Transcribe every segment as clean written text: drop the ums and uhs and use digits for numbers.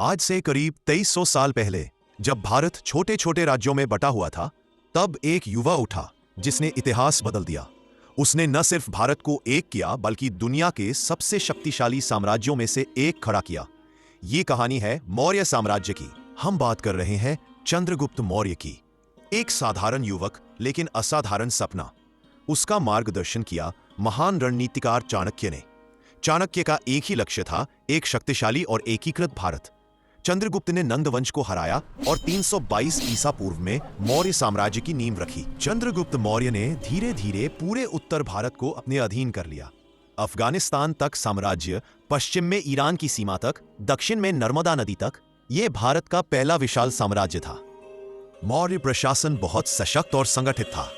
आज से करीब 2300 साल पहले जब भारत छोटे छोटे राज्यों में बटा हुआ था, तब एक युवा उठा जिसने इतिहास बदल दिया। उसने न सिर्फ भारत को एक किया बल्कि दुनिया के सबसे शक्तिशाली साम्राज्यों में से एक खड़ा किया। ये कहानी है मौर्य साम्राज्य की। हम बात कर रहे हैं चंद्रगुप्त मौर्य की। एक साधारण युवक लेकिन असाधारण सपना। उसका मार्गदर्शन किया महान रणनीतिकार चाणक्य ने। चाणक्य का एक ही लक्ष्य था, एक शक्तिशाली और एकीकृत भारत। चंद्रगुप्त ने नंद वंश को हराया और 322 ईसा पूर्व में मौर्य साम्राज्य की नींव रखी। चंद्रगुप्त मौर्य ने धीरे धीरे पूरे उत्तर भारत को अपने अधीन कर लिया। अफगानिस्तान तक साम्राज्य, पश्चिम में ईरान की सीमा तक, दक्षिण में नर्मदा नदी तक, यह भारत का पहला विशाल साम्राज्य था। मौर्य प्रशासन बहुत सशक्त और संगठित था।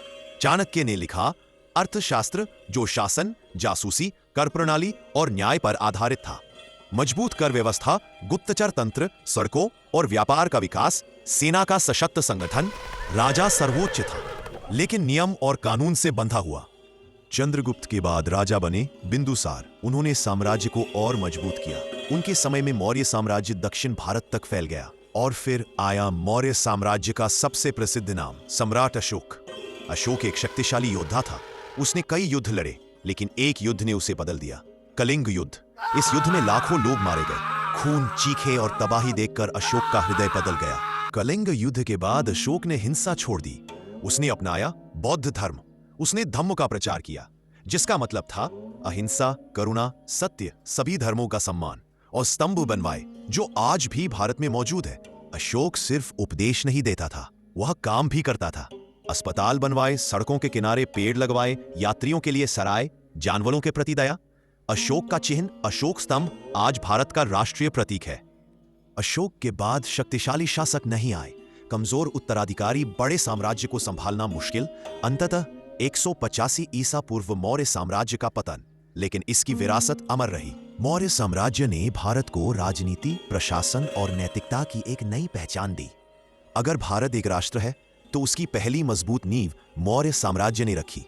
चाणक्य ने लिखा अर्थशास्त्र जो शासन, जासूसी, कर प्रणाली और न्याय पर आधारित था। मजबूत कर व्यवस्था, गुप्तचर तंत्र, सड़कों और व्यापार का विकास, सेना का सशक्त संगठन। राजा सर्वोच्च था लेकिन नियम और कानून से बंधा हुआ। चंद्रगुप्त के बाद राजा बने बिंदुसार। उन्होंने साम्राज्य को और मजबूत किया। उनके समय में मौर्य साम्राज्य दक्षिण भारत तक फैल गया। और फिर आया मौर्य साम्राज्य का सबसे प्रसिद्ध नाम, सम्राट अशोक। अशोक एक शक्तिशाली योद्धा था। उसने कई युद्ध लड़े लेकिन एक युद्ध ने उसे बदल दिया, कलिंग युद्ध। इस युद्ध में लाखों लोग मारे गए। खून, चीखे और तबाही देखकर अशोक का हृदय बदल गया। कलिंग युद्ध के बाद अशोक ने हिंसा छोड़ दी। उसने अपनाया बौद्ध धर्म। उसने धम्म का प्रचार किया, जिसका मतलब था अहिंसा, करुणा, सत्य, सभी धर्मों का सम्मान, और स्तंभ बनवाए जो आज भी भारत में मौजूद है। अशोक सिर्फ उपदेश नहीं देता था, वह काम भी करता था। अस्पताल बनवाए, सड़कों के किनारे पेड़ लगवाए, यात्रियों के लिए सराय, जानवरों के प्रति दया। अशोक का चिन्ह, अशोक स्तंभ, आज भारत का राष्ट्रीय प्रतीक है। अशोक के बाद शक्तिशाली शासक नहीं आए। कमजोर उत्तराधिकारी, बड़े साम्राज्य को संभालना मुश्किल। अंततः 185 ईसा पूर्व मौर्य साम्राज्य का पतन, लेकिन इसकी विरासत अमर रही। मौर्य साम्राज्य ने भारत को राजनीति, प्रशासन और नैतिकता की एक नई पहचान दी। अगर भारत एक राष्ट्र है तो उसकी पहली मजबूत नींव मौर्य साम्राज्य ने रखी।